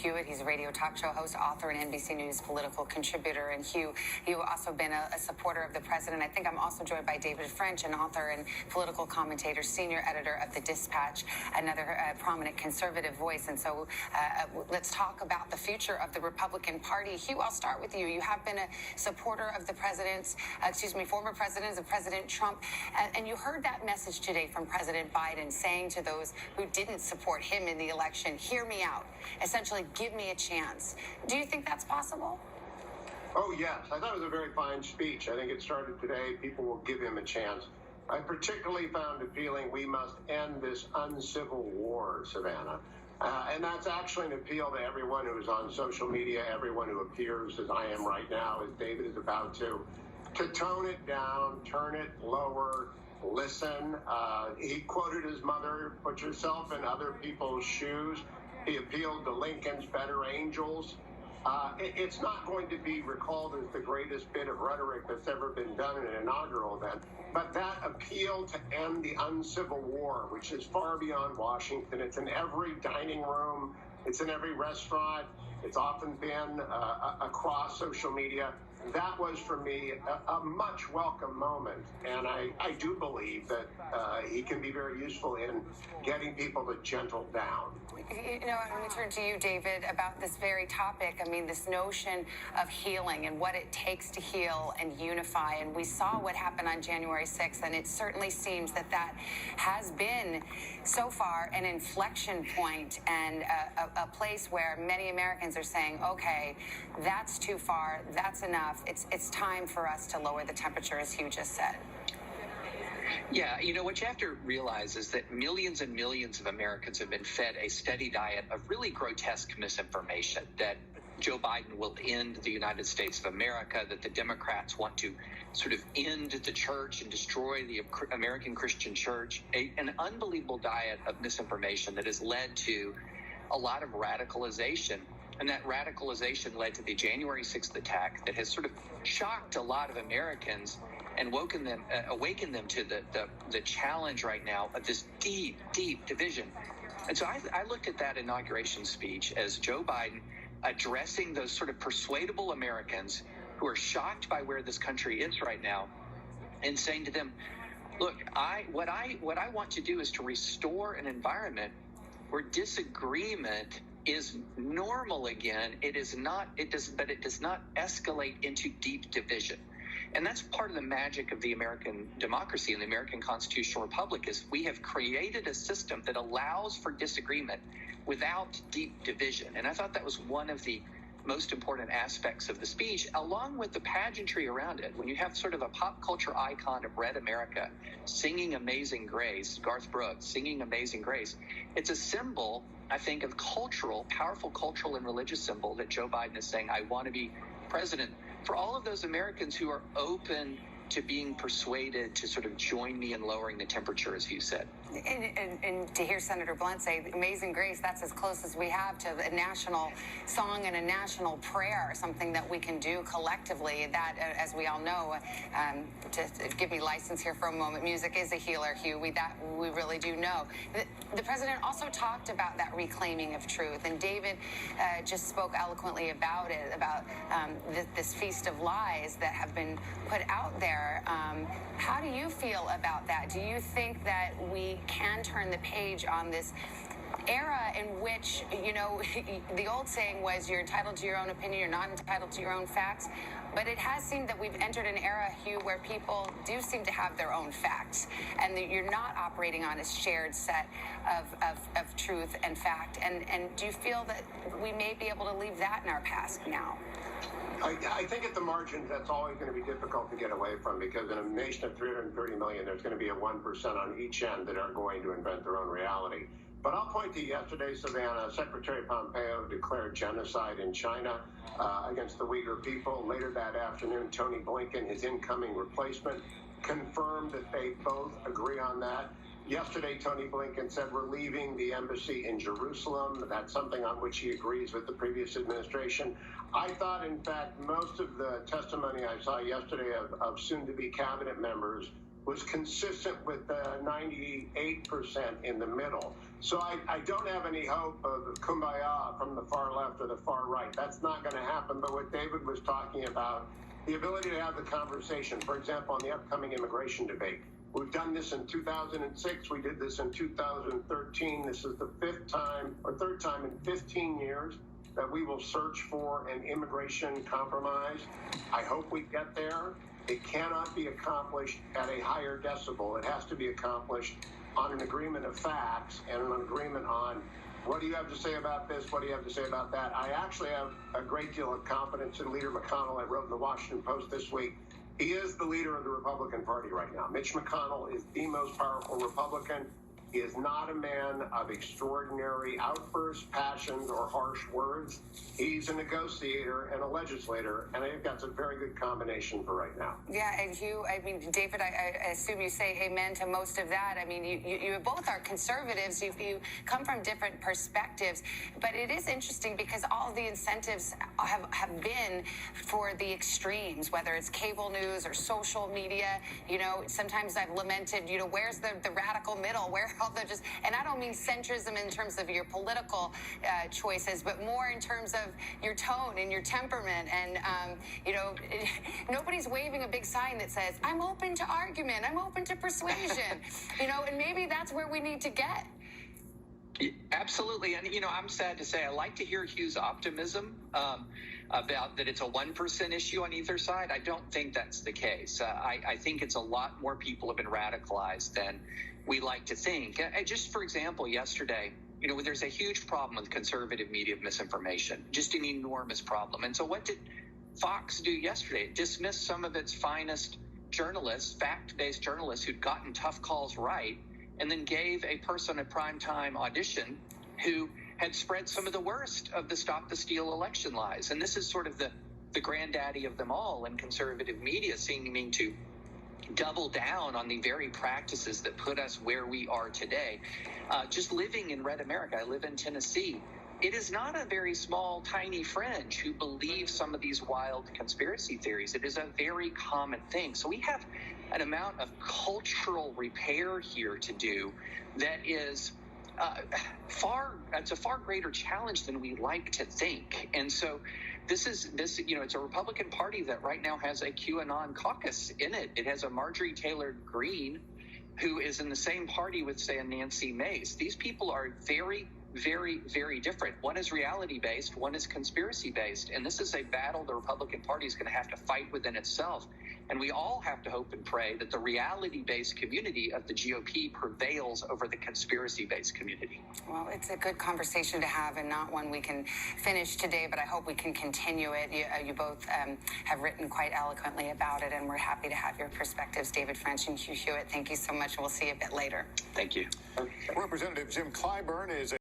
Hewitt. He's a radio talk show host, author, and NBC News political contributor. And Hugh, you've also been a supporter of the president. I think I'm also joined by David French, an author and political commentator, senior editor of The Dispatch, another prominent conservative voice. And so let's talk about the future of the Republican Party. Hugh, I'll start with you. You have been a supporter of the former presidents of President Trump. And you heard that message today from President Biden saying to those who didn't support him in the election, hear me out. Essentially, give me a chance. Do you think that's possible? Oh, yes. I thought it was a very fine speech. I think it started today. People will give him a chance. I particularly found appealing, we must end this uncivil war, Savannah. And that's actually an appeal to everyone who is on social media, everyone who appears as I am right now, as David is about to tone it down, turn it lower, listen. He quoted his mother, put yourself in other people's shoes. He appealed to Lincoln's better angels. It's not going to be recalled as the greatest bit of rhetoric that's ever been done in an inaugural event, but that appeal to end the uncivil war, which is far beyond Washington. It's in every dining room. It's in every restaurant. It's often been across social media. That was, for me, a much welcome moment. And I do believe that he can be very useful in getting people to gentle down. You know, I'm going to turn to you, David, about this very topic. I mean, this notion of healing and what it takes to heal and unify. And we saw what happened on January 6th, and it certainly seems that that has been, so far, an inflection point and a place where many Americans are saying, okay, that's too far, that's enough. It's time for us to lower the temperature, as Hugh just said. Yeah, you know, what you have to realize is that millions and millions of Americans have been fed a steady diet of really grotesque misinformation that Joe Biden will end the United States of America, that the Democrats want to sort of end the church and destroy the American Christian church, an unbelievable diet of misinformation that has led to a lot of radicalization. And that radicalization led to the January 6th attack that has sort of shocked a lot of Americans and awakened them to the challenge right now of this deep, deep division. And so I looked at that inauguration speech as Joe Biden addressing those sort of persuadable Americans who are shocked by where this country is right now and saying to them, look, what I want to do is to restore an environment where disagreement is normal again. But it does not escalate into deep division. And that's part of the magic of the American democracy and the American constitutional republic is we have created a system that allows for disagreement without deep division. And I thought that was one of the most important aspects of the speech, along with the pageantry around it. When you have sort of a pop culture icon of Red America singing Amazing Grace, Garth Brooks singing Amazing Grace, it's a symbol, I think, of powerful cultural and religious symbol that Joe Biden is saying, I want to be president. For all of those Americans who are open to being persuaded to sort of join me in lowering the temperature, as you said. And to hear Senator Blunt say Amazing Grace, that's as close as we have to a national song and a national prayer, something that we can do collectively. That, as we all know, to give me license here for a moment, music is a healer, Hugh. We really do know. The president also talked about that reclaiming of truth, and David just spoke eloquently about it, about this feast of lies that have been put out there. How do you feel about that? Do you think that we can turn the page on this era in which, you know, the old saying was you're entitled to your own opinion, you're not entitled to your own facts, but it has seemed that we've entered an era, Hugh, where people do seem to have their own facts and that you're not operating on a shared set of truth and fact. And do you feel that we may be able to leave that in our past now? I think at the margins, that's always going to be difficult to get away from because in a nation of 330 million, there's going to be a 1% on each end that are going to invent their own reality. But I'll point to yesterday, Savannah, Secretary Pompeo declared genocide in China against the Uyghur people. Later that afternoon, Tony Blinken, his incoming replacement, confirmed that they both agree on that. Yesterday, Tony Blinken said we're leaving the embassy in Jerusalem. That's something on which he agrees with the previous administration. I thought, in fact, most of the testimony I saw yesterday of soon-to-be cabinet members was consistent with the 98% in the middle. So I don't have any hope of kumbaya from the far left or the far right. That's not going to happen. But what David was talking about, the ability to have the conversation, for example, on the upcoming immigration debate. We've done this in 2006. We did this in 2013. This is the third time in 15 years that we will search for an immigration compromise. I hope we get there. It cannot be accomplished at a higher decibel. It has to be accomplished on an agreement of facts and an agreement on what do you have to say about this, what do you have to say about that. I actually have a great deal of confidence in Leader McConnell. I wrote in the Washington Post this week. He is the leader of the Republican Party right now. Mitch McConnell is the most powerful Republican. He is not a man of extraordinary outbursts, passions, or harsh words. He's a negotiator and a legislator, and I think that's a very good combination for right now. Yeah, and David, I assume you say amen to most of that. I mean, you both are conservatives. You come from different perspectives, but it is interesting because all the incentives have been for the extremes, whether it's cable news or social media. You know, sometimes I've lamented, where's the radical middle? Where all the and I don't mean centrism in terms of your political choices, but more in terms of your tone and your temperament. And, nobody's waving a big sign that says, I'm open to argument, I'm open to persuasion, and maybe that's where we need to get. Absolutely. And, I'm sad to say I like to hear Hugh's optimism about that it's a 1% issue on either side. I don't think that's the case. I think it's a lot more people have been radicalized than we like to think. Just for example, yesterday, there's a huge problem with conservative media misinformation, just an enormous problem. And so what did Fox do yesterday? It dismissed some of its finest journalists, fact-based journalists who'd gotten tough calls right, and then gave a person a primetime audition who had spread some of the worst of the Stop the Steal election lies. And this is sort of the granddaddy of them all in conservative media, seeming to double down on the very practices that put us where we are today. Just living in red America, I live in Tennessee. It is not a very small, tiny fringe who believes some of these wild conspiracy theories. It is a very common thing. So we have an amount of cultural repair here to do that is it's a far greater challenge than we like to think. And so it's a Republican Party that right now has a QAnon caucus in it. It has a Marjorie Taylor Greene who is in the same party with, say, a Nancy Mace. These people are very, very, very different. One is reality-based, one is conspiracy-based. And this is a battle the Republican Party is going to have to fight within itself. And we all have to hope and pray that the reality-based community of the GOP prevails over the conspiracy-based community. Well, it's a good conversation to have and not one we can finish today, but I hope we can continue it. You both have written quite eloquently about it, and we're happy to have your perspectives. David French and Hugh Hewitt, thank you so much. We'll see you a bit later. Thank you. Representative Jim Clyburn is